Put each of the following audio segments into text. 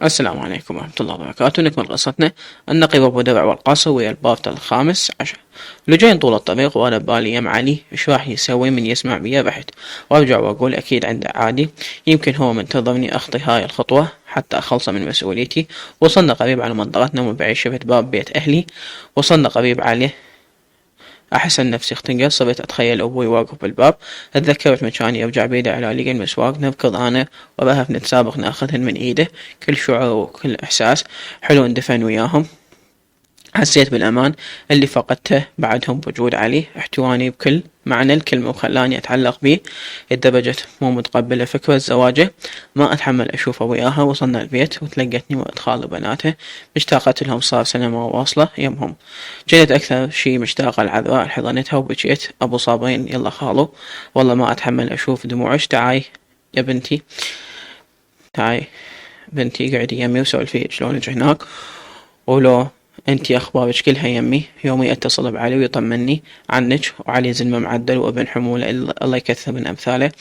السلام عليكم ورحمة الله وبركاته. نكمل قصتنا. النقيب أبو درع والقاصر ويا البافت الخامس عشر. لجين طول الطريق وأنا ببالي يم علي إيش راح يسوي من يسمع بيا بحت، وأرجع وأقول أكيد عنده عادي، يمكن هو منتظرني أخطي هاي الخطوة حتى أخلص من مسؤوليتي. وصلنا قريب على منطقتنا ومن بعيد شفت باب بيت أهلي، وصلنا قريب عليه أحس أن نفسي اختنقل. صرت أتخيل أبوي واقف بالباب، أتذكرت مكاني أرجع بيده على لقى المسواق، نركض أنا ورهف نتسابق ناخذهن من إيده. كل شعور وكل إحساس حلو اندفن وياهم. حسيت بالأمان اللي فقدته بعدهم بوجود علي، احتواني بكل معنى الكلمة وخلاني أتعلق بيه لدرجة مو متقبلة فكرة زواجه. ما أتحمل أشوفه وياها. وصلنا البيت وتلقتني وأدخال وبناته، مشتاقة لهم، صار سنة ما واصلة يمهم. كنت أكثر شي مشتاقة العذراء، حضنتها وبكيت. أبو صابرين يلا خالو، والله ما أتحمل أشوف دموعك، تعاي يا بنتي، تعاي بنتي قعدي يمي وسولفي شلونك هناك، ولو انتي اخبارك كلها يمي. يومي اتصل بعلي ويطمني عنك، وعلي زلمة معدل وابن حمولة الله يكثر من امثاله.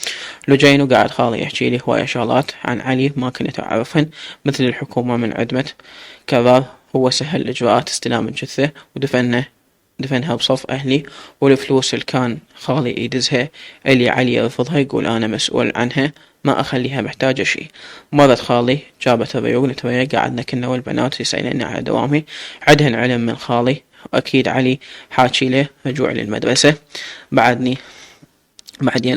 لجين وقاعد خالي يحكي لي هواية شغلات عن علي ما كنت اعرفهن، مثل الحكومة من عدمة كرار هو سهل اجراءات استلام الجثة دفنها بصف أهلي، والفلوس اللي كان خالي يدزها اللي علي يرفضها يقول أنا مسؤول عنها ما أخليها محتاجة شي. مرت خالي جابت الريوق نتريق، قعدنا كنا والبنات يسألني على دوامي، عدهن علم من خالي، وأكيد علي حاكي له رجوع للمدرسة. بعدين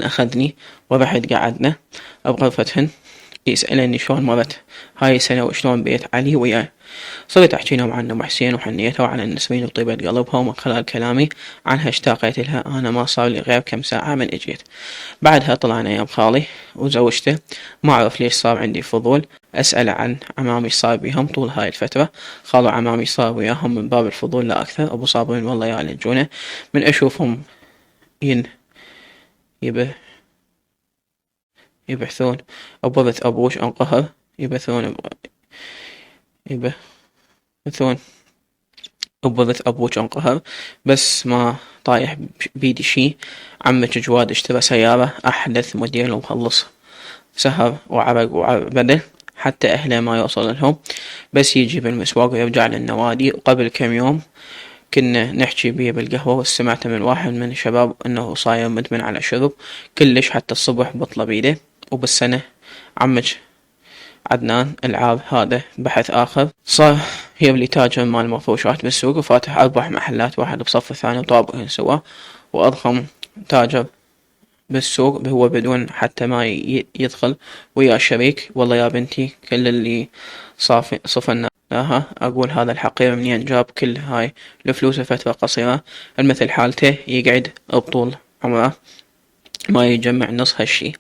أخذني ورحت قعدنا بغرفتهن، يسألني شلون مرت هاي السنة وشلون بيت علي وياي. صرت أحكي لهم عن أم حسين وحنيتها وعن النسرين وطيبة قلبها، ومن خلال كلامي عنها اشتاقيت لها. أنا ما صار لي غير كم ساعة من إجيت. بعدها طلعنا يم خالي وزوجته، ما أعرف ليش صار عندي فضول أسأل عن عمامي صار بيهم طول هاي الفترة. خالو عمامي صار وياهم من باب الفضول لا أكثر. أبو صابرين والله يعالجونه من أشوفهم ين يبه يبحثون بورث أبوش أنقهر، يبثون يبثون بورث أبوش أنقهر، بس ما طايح بيدي شي. عمك جواد اشترى سيارة أحدث موديل ومخلص سهر وعرق وعبده حتى أهله ما يوصل لهم، بس يجي بالمسواق ويرجع للنوادي. وقبل كم يوم كنا نحكي بيه بالقهوة، وسمعت من واحد من الشباب انه صاير مدمن على شرب كلش حتى الصبح بطلب بيده. وبالسنة عمك عدنان العاب هذا بحث آخر، صار يبلي تاجر مال مفروشات بالسوق، وفاتح 4 محلات، واحد بصف الثاني وطابقين سوا، وأضخم تاجر بالسوق هو بدون حتى ما يدخل ويا الشريك. والله يا بنتي كل اللي صفناها أقول هذا الحقير منين جاب كل هاي الفلوس فترة قصيرة؟ المثل حالته يقعد بطول عمره ما يجمع نص هالشي.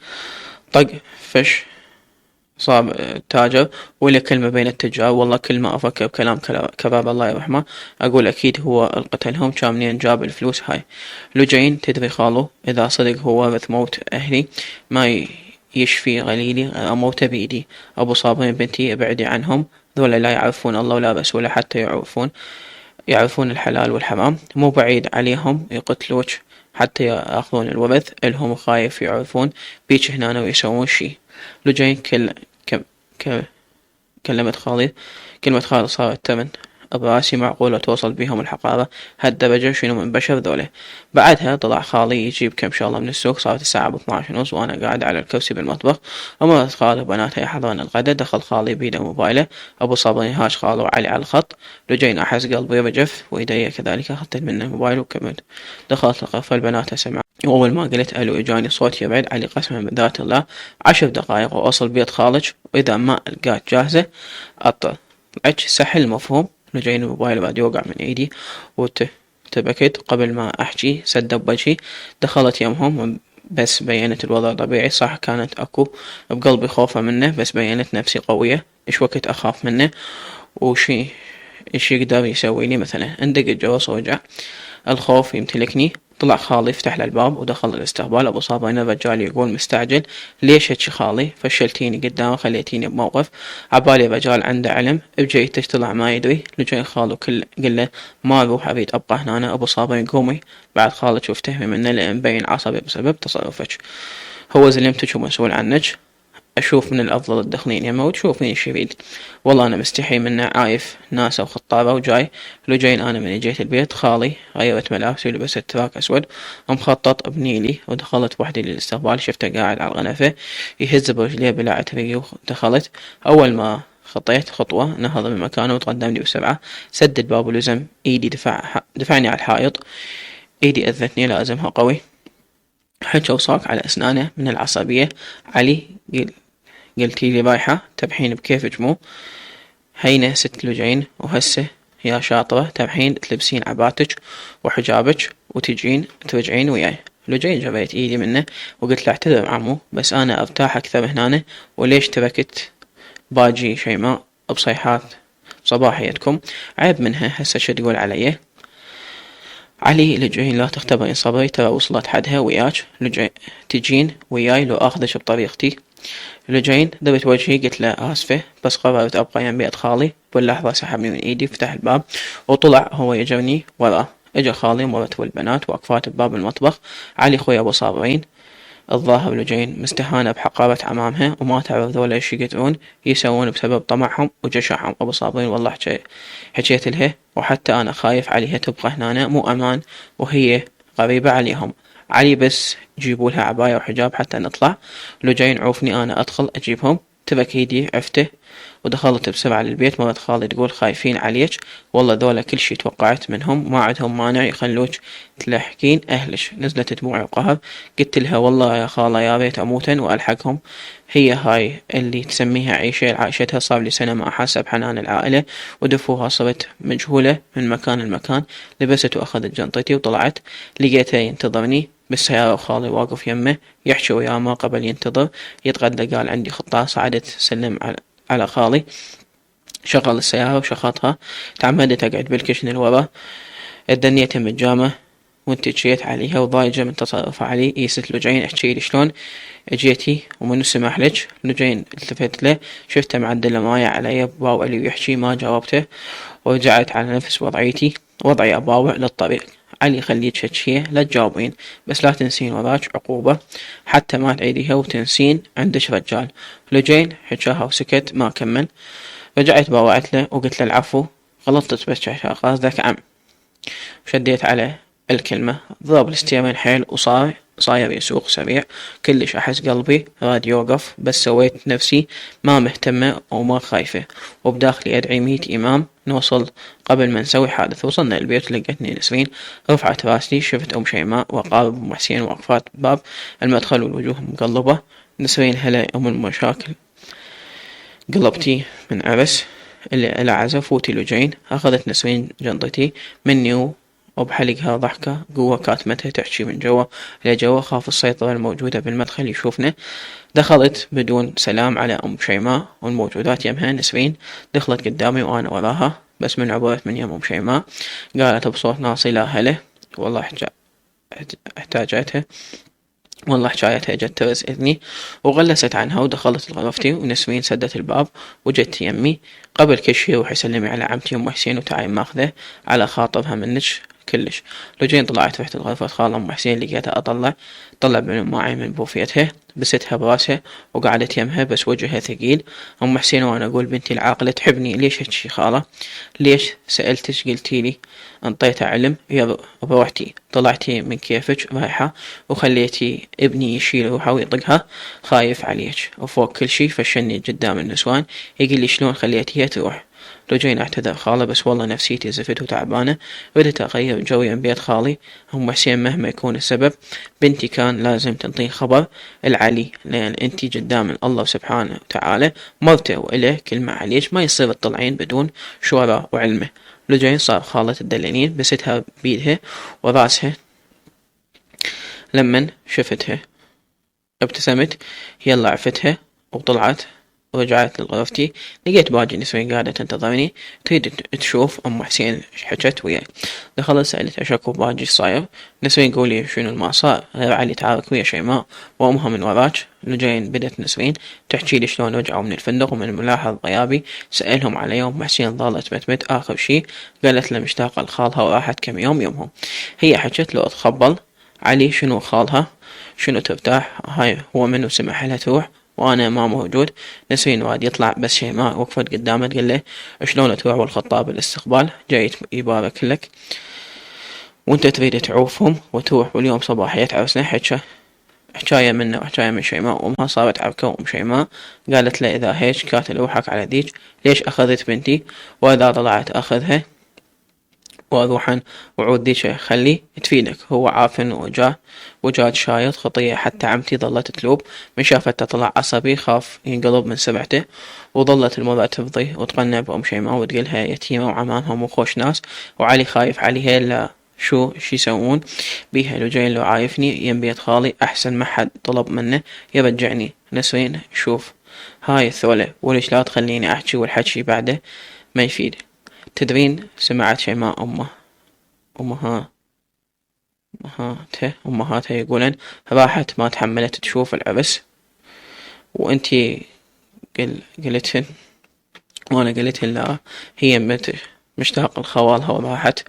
طق فش صاب تاجر. ولا كلمة بين التجار، والله كل ما أفكر بكلام كباب الله يرحمه أقول أكيد هو القتلهم، كان منين جاب الفلوس هاي. لجين تدري خالو إذا صدق هو ورث موت أهلي ما يشفي غليلي أموت بإيدي. أبو صابرين بنتي ابعدي عنهم، ذولا لا يعرفون الله ولا رسوله حتى يعرفون الحلال والحرام. مو بعيد عليهم يقتلوك حتى يأخذون الورث الهم، خايف يعرفون بيك هنا ويسوون شي. لجين كلمة خالي صارت تمن براسي، معقولة توصل بيهم الحقارة هالدرجة؟ شنو من بشر ذولا؟ بعدها طلع خالي يجيب كم شغلة من السوق. صارت الساعة 12:30 وأنا قاعد على الكرسي بالمطبخ، ومرت خالي وبناتها يحضرون الغدا. دخل خالي بيده موبايله، أبو صابرين هاش خالو علي على الخط. لجين أحس قلبي رجف وإيدي كذلك، أخذت منه الموبايل وكملت. دخلت الغرفة، البنات سمعوا، وأول ما قلت ألو إجاني صوت يبعد. علي قسما بذات الله 10 دقايق وأوصل بيت خالج، وإذا ما لقات جاهزة أطلعك سهل مفهوم. لجين الموبايل بعد يوقع من ايدي وتبكت. قبل ما احكي سدب وجهي. دخلت يمهم بس بينت الوضع طبيعي، صح كانت اكو بقلبي خوفة منه، بس بينت نفسي قوية. ايش وقت اخاف منه وشي ايش يقدر يسوي لي مثلا؟ اندق الجرس ورجع الخوف يمتلكني. طلع خالي فتح له الباب ودخل الاستقبال. ابو صابرين الرجال يقول مستعجل ليش هيك خالي؟ فشلتيني قدامه خليتيني بموقف. عبالي الرجال عنده علم بجيتك طلع ما يدري. لجين خالو قل له ما اروح اريد ابقى هنا. ابو صابرين قومي بعد خالك وافتهمي منه لان مبين عصبي بسبب تصرفك، هو زلمتك ومسؤول عنك. أشوف من الأفضل تدخلين يمه وتشوفين ايش يريد. والله أنا مستحي منه، عايف ناسه وخطابة وجاي. لجين أنا من جيت البيت خالي غيرت ملابسي ولبست تراك أسود ومخطط بنيلي، ودخلت وحدي للاستقبال. شفته قاعد على الغنفة يهز برجليه بلا عترية، ودخلت. أول ما خطيت خطوة نهض من مكانه وتقدم لي بسرعة، سدد باب ولزم ايدي، دفعني على الحائط. ايدي اذتني لازمها قوي، حكى وصاك على اسنانه من العصبية. علي قلتي لي بايحة تبحين بكيفك مو هينة ست لجين، وهسه يا شاطرة تبحين تلبسين عباتك وحجابك وتجين ترجعين وياي. لجين جبيت ايدي منه وقلت له اعتذر عمو، بس انا ارتاح اكثر هنا، وليش تركت باجي شيماء بصيحات صباحيتكم؟ عيب منها هسه شو تقول علي؟ علي لجين لا تختبرين صبري، ترى وصلت حدها وياك. لجين تجين وياي لو اخذك بطريقتي. لجين درت وجهي قلت له اسفة، بس قررت ابقى يم بيت خالي. باللحظة سحبني من ايدي فتح الباب وطلع هو يجرني وراه. اجا خالي ومرته والبنات واقفات بباب المطبخ. علي خويا ابو صابرين. الظاهر لجين مستهانة بحقارة عمامها وما تعرف ذولا ايش يقدرون يسوون بسبب طمعهم وجشعهم. ابو صابرين والله حكيت لها، وحتى انا خايف عليها تبقى هنا مو امان وهي غريبة عليهم. علي بس جيبوا لها عباية وحجاب حتى نطلع. لجين عوفني انا ادخل اجيبهم. ترك ايدي عفته ودخلت بسرعة للبيت. مرت خالي تقول خايفين عليك، والله ذولا كل شي توقعت منهم، ما عندهم مانع يخلوك تلحقين اهلش. نزلت دموعي وقهر. قلت لها والله يا خالة يا ريت اموتن والحقهم، هي هاي اللي تسميها عيشة عايشتها، صار لي سنة ما احاسب بحنان العائلة، ودفوها صرت مجهولة من مكان لمكان. لبست واخذت جنطتي وطلعت، لقيته ينتظرني بالسيارة وخالي واقف يمه يحكي وياه. ما قبل ينتظر يتغدى قال عندي خطة. صعدت سلم على خالي، شغل السيارة وشخطها. تعمدت اقعد بالكشن الورا، ادنيتها متجامة وانتجيت عليها وضايجة من تصرف علي. يست لجين احكي لي شلون اجيتي ومنو سمح لك؟ لجين التفت له شفته معدل مايا علي باوع لي ويحكي، ما جاوبته ورجعت على نفس وضعي اباوع للطريق. علي خليك هالشي لا تجاوبين، بس لا تنسين وراك عقوبة، حتى ما تعيديها وتنسين عندك رجال. لجين حكاها وسكت ما كمل. رجعت باوعت له وقلت له العفو غلطت بس قصدك عم. وشديت على الكلمة. ضرب الستيرين حيل صاير يسوق سريع. كلش أحس قلبي راد يوقف، بس سويت نفسي ما مهتمة وما خايفة، وبداخلي أدعي 100 إمام نوصل قبل ما نسوي حادث. وصلنا البيت لقيتني نسرين رفعت راسي، شفت أم شيماء وقارب أم حسين واقفات باب المدخل والوجوه مقلبة. نسرين هلا أم المشاكل، قلبتي من عرس اللي عزف فوتي لجين. أخذت نسرين جنطتي مني وبحلقها ضحكة قوة كاتمتها تحكي من جوا لجوا. خاف السيطرة الموجودة بالمدخل يشوفنا. دخلت بدون سلام على أم شيماء والموجودات يمها. نسرين دخلت قدامي وأنا وراها، بس من عبرت من يم أم شيماء قالت بصوت ناصي لا هلا، والله احتاجتها، والله حكايتها جت ترس إذني. وغلست عنها ودخلت غرفتي. ونسرين سدت الباب وجت يمي. قبل كل شي روحي سلمي على عمتي أم حسين وتعي ماخذه على خاطرها منك كلش. لجين طلعت رحت الغرفة خالة أم حسين، لقيتها طلع معي من بوفيتها، بستها براسها وقعدت يمها بس وجهها ثقيل. أم حسين وأنا أقول بنتي العاقلة تحبني، ليش هالشي خالة؟ ليش سألتش قلتي لي انطيتها علم يا بروحتي، طلعتي من كيفك رايحة وخليتي ابني يشيل روحه ويطقها. خايف عليك وفوق كل شي فشني قدام النسوان، يقول لي شلون خليتيها تروح؟ لجين اعتذر خالة، بس والله نفسيتي زفت وتعبانة، بدت اغير جوي من بيت خالي. أم حسين مهما يكون السبب بنتي كان لازم تنطيه خبر العلي، لان انتي قدام الله سبحانه وتعالى مرته وإله كلمة عليك، ما يصير تطلعين بدون شورى وعلمه. لجين صار خالة تدللين، بستها بيدها وراسها. لمن شفتها ابتسمت، يلا عفتها وطلعت ورجعت لغرفتي. لقيت باجي نسوين قاعدة تنتظرني تريد تشوف أم حسين حكت وياي. دخلت سألت أشكو باجي صاير. نسوين قولي شنو ما صار غير علي تعارك ويا شيماء وأمها من وراك. لجين بدت نسوين تحكي لي شلون رجعوا من الفندق، ومن ملاحظ غيابي سألهم علي. أم حسين ظلت متمت. آخر شي قالت له مشتاقة لخالها وراحت كم يومهم. هي حكت له اتخبل علي شنو خالها، شنو ترتاح هاي، هو منو سمح لها تروح وأنا ما موجود. نسرين واد يطلع بس شيماء وقفت قدامه تقول له شلون تروح والخطاب الاستقبال جاي يبارك لك وانت تريد تعوفهم وتروح، واليوم صباحية عرسنا. حكاية منه وحكاية من شيماء وأمها صارت عركة. وأم شيماء قالت له إذا هيك كاتل روحك على ذيك ليش أخذت بنتي، وإذا طلعت أخذها وأروحا وعود ذيك خلي تفيدك. هو عافن وجاد شايط خطية. حتى عمتي ظلت تلوب من شافته طلع عصبي خاف ينقلب من سبعته. وظلت المرأة تفضي وتقنع بأم شيماء وتقولها يتيمة وعمانهم وخوش ناس وعلي خايف عليها لا شو يسوون بيها. لو جاي لو عايفني يم بيت خالي أحسن ما حد طلب منه يرجعني. نسرين شوف هاي الثولة وليش لا تخليني أحكي والحكي بعده ما يفيد. تدرين سمعت شيماء أمهاتها يقولن راحت ما تحملت تشوف العرس وانتي قلتهن وانا قلتهن لا هي مشتاق الخوالها وراحت.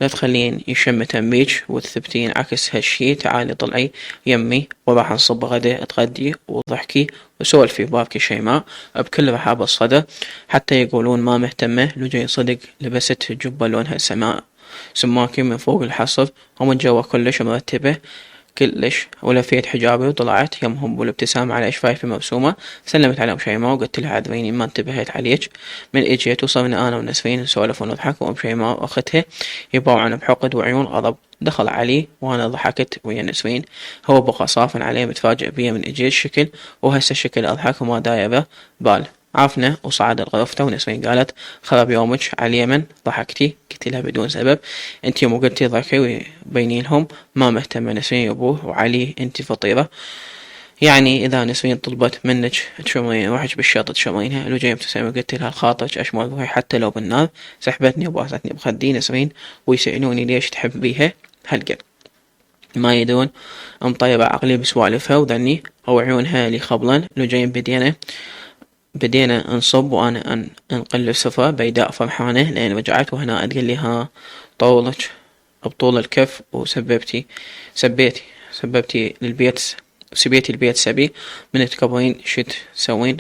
لا تخلين يشمتن بيج وتثبتين عكس هالشي. تعالي طلعي يمي وراح نصب غدا تغدي وضحكي وسولفي بابكي شيماء بكل رحابة الصدى. حتى يقولون ما مهتمة لو جاي صدق لبست جبة لونها سماكي من فوق الحصر ومتجوة كلش مرتبة كلش ولفيت حجابي وطلعت يمهم والابتسامة على شفايفي مرسومة. سلمت على شيماء وقلت لها عذريني ما انتبهت عليك من اجيت. وصرنا انا ونسرين نسولف ونضحك وام شيماء واختها يباوعن بحقد وعيون غضب. دخل علي وانا ضحكت ويا نسرين. هو بقى صافن عليه متفاجئ بيه من اجيت شكل وهسه الشكل اضحك وما دايره بال. عافنا وصعد الغرفة ونسرين قالت خرب يومك على اليمن. ضحكتي قلت لها بدون سبب انتي مو قلتي ضحكي وبيني لهم ما مهتمة نسرين يبوه وعلي انتي فطيرة. يعني اذا نسرين طلبت منك تشمرين روحك بالشط تشمرينها. لو جاي ابتسامة قلت لها الخاطرك اشمر روحي حتى لو بالنار. سحبتني وباستني بخدي نسرين ويسألوني ليش تحبيها هالقد ما يدون مطيبة عقلي بسوالفها وذني او عيونها لي خبلا. لو جاي بدينا نصب وانا انقل السفرة بيداء فرحانة لان رجعت وهنا تقول لي ها طولك بطول الكف سببتي للبيت سبيتي البيت سبي من تكبرين شت سوين.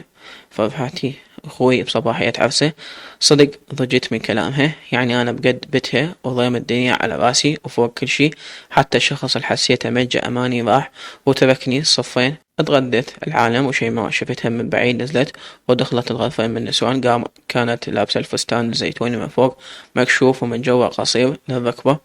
فرحتي اخوي بصباحية عرسه صدق ضجت من كلامها. يعني انا بقد بتها وضيم الدنيا على راسي وفوق كل شي. حتى الشخص اللي حسيته مجة اماني راح وتركني صفين. اتغدت العالم وشيماء شفتها من بعيد نزلت ودخلت الغرفة من النسوان. كانت لابسة الفستان الزيتوني من فوق مكشوف ومن جوا قصير للركبة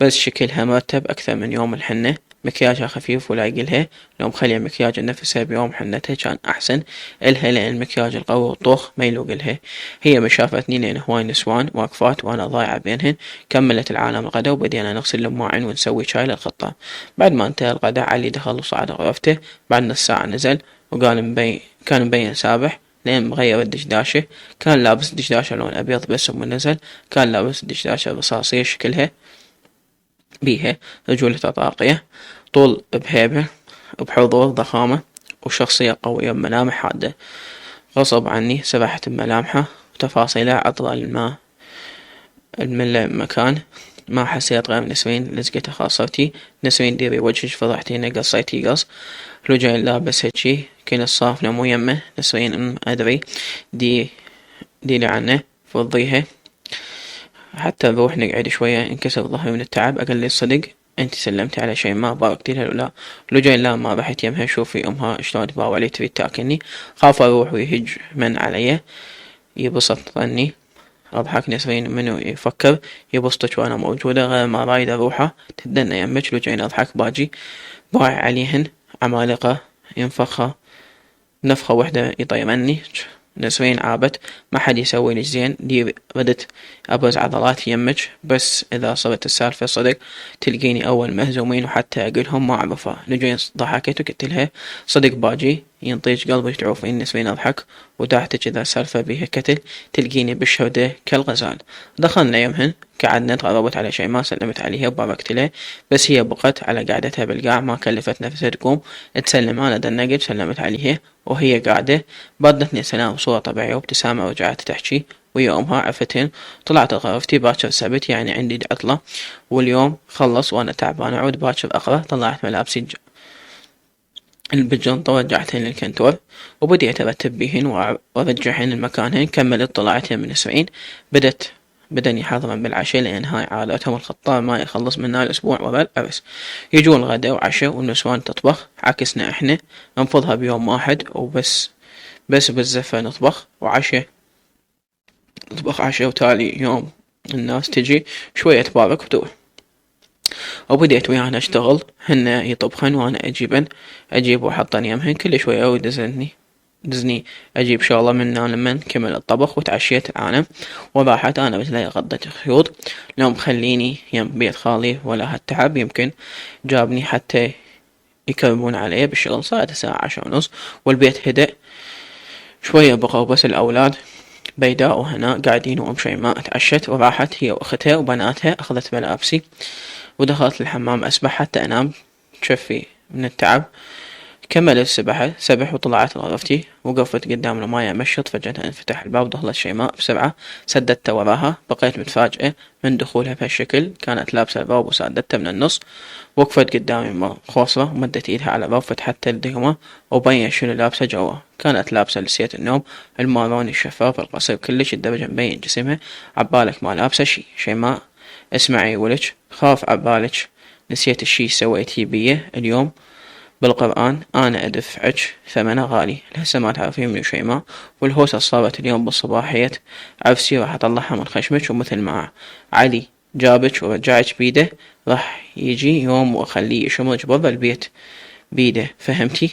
بس شكلها مرتب أكثر من يوم الحنة. مكياجها خفيف ولا يقلها لو مخلية مكياج نفسها بيوم حنتها كان أحسن إلها لأن المكياج القوي والطوخ ما يلوق لها. هي ما شافتني لأن هواي نسوان واقفات وأنا ضايعة بينهن. كملت العالم الغدا وبدينا نغسل المواعين ونسوي شاي للخطة. بعد ما انتهى الغدا علي دخل وصعد غرفته. بعد نص ساعة نزل وقال كان مبين سابح لين مغير الدشداشة. كان لابس دشداشة لون أبيض بس من نزل كان لابس دشداشة رصاصية شكلها بيها رجولته طاقية طول بهيبة بحضور ضخامة وشخصية قوية بملامح حادة. غصب عني سبحت بملامحه وتفاصيله عطر المكان. ما حسيت غير نسرين لزقتها خاصتي. نسرين ديري وجهك فضحتيني قصيتي قص. لو جاي لابس هيجي كنا صافنا مو يمه. نسرين ادري دي عنه فضيها حتى نروح نقعد شوية انكسر ظهري من التعب. اقل لي الصدق انت سلمتي على شيء ما باركتي لها ولا لو جاي لا ما رحت يمها. شوفي امها شلون تباوع علي تريد تاكلني. خاف اروح ويهج من علي يبسط ظني. اضحك نسرين منو يفكر يبسطك وانا موجودة غير ما رايد اروحه تدنا يمك. لو جاي اضحك باجي باع عليهن عمالقة ينفخها نفخة وحدة يطيرني. نسرين عابت ما حد يسوي لي زين. دي ردت ابرز عضلات يمك بس اذا صرت السالفة صدق تلقيني اول مهزومين وحتى اقولهم ما اعرفها. نجين ضحكت وقلت لها صدق باجي ينطيج قلبك تعوفين. نسرين اضحك وداعتك اذا سالفة بيها كتل تلقيني بالشودة كالغزال. دخلنا يمهن قعدنا تغربت على شيء ما سلمت عليها وباركت له بس هي بقت على قعدتها بالقاع ما كلفت نفسها تقوم تسلم. انا دنقت سلمت عليها وهي قاعدة بدتني سلام بصورة طبيعية وابتسامة ورجعت تحكي ويا امها عفتين. طلعت غرفتي باكر سبت يعني عندي عطلة واليوم خلص وانا تعبان اعود باكر اقرا. طلعت ملابسي بالجنطة ورجعتهن للكنتور وبديت أرتب بيهن وأرجعهن لمكانهن. كملت طلعتهن من نسوين بدن يحضرن بالعشاء لأن هاي عادتهم الخطاب ما يخلص منها الأسبوع ورا الأرس. يجون الغداء وعشاء والنسوان تطبخ، عكسنا إحنا ننفضها بيوم واحد وبس. بالزفة نطبخ عشاء وتالي يوم الناس تجي شوية تبارك وتروح. وبديت ويانا اشتغل، هن يطبخن وانا اجيب واحطن يمهن. كل شوية ودزني اجيب شغلة منا لمن كمل الطبخ. وتعشيت انا وراحت انا بتلاقي غدة خيوط. لو مخليني يم بيت خالي ولا هالتعب، يمكن جابني حتى يكرمون علي بالشغل. صارت الساعة 10:30 والبيت هدأ شوية، بقوا بس الأولاد بيداء وهنا قاعدين. وأم شيماء تعشت وراحت هي وأختها وبناتها، أخذت ملابسي ودخلت الحمام أسبح حتى أنام تشفي من التعب. كملت سبح وطلعت لغرفتي وقفت قدام المايه مشط. فجأة انفتح الباب، دخلت شيماء بسرعة سددت وراها. بقيت متفاجئة من دخولها بهالشكل، كانت لابسة الباب وسددتها من النص. وقفت قدامي خوصرة ومدت ايدها على الباب، فتحت الدهمة وبين شنو لابسة جوا. كانت لابسة لسية النوم الماروني الشفاف القصير كلش الدرجة مبين جسمها. عبالك ما لابسة شي شيماء؟ اسمعي ولج، خاف عبالك نسيت الشي سويتي بيه اليوم بالقرآن. أنا أدفعك ثمنه غالي، لهسه ما تعرفين من شيماء. والهوسة صارت اليوم بالصباحية عفسي راح أطلعها من خشمك. ومثل ما علي جابك ورجعك بيده، راح يجي يوم وأخليه يشمرك برا البيت بيده، فهمتي؟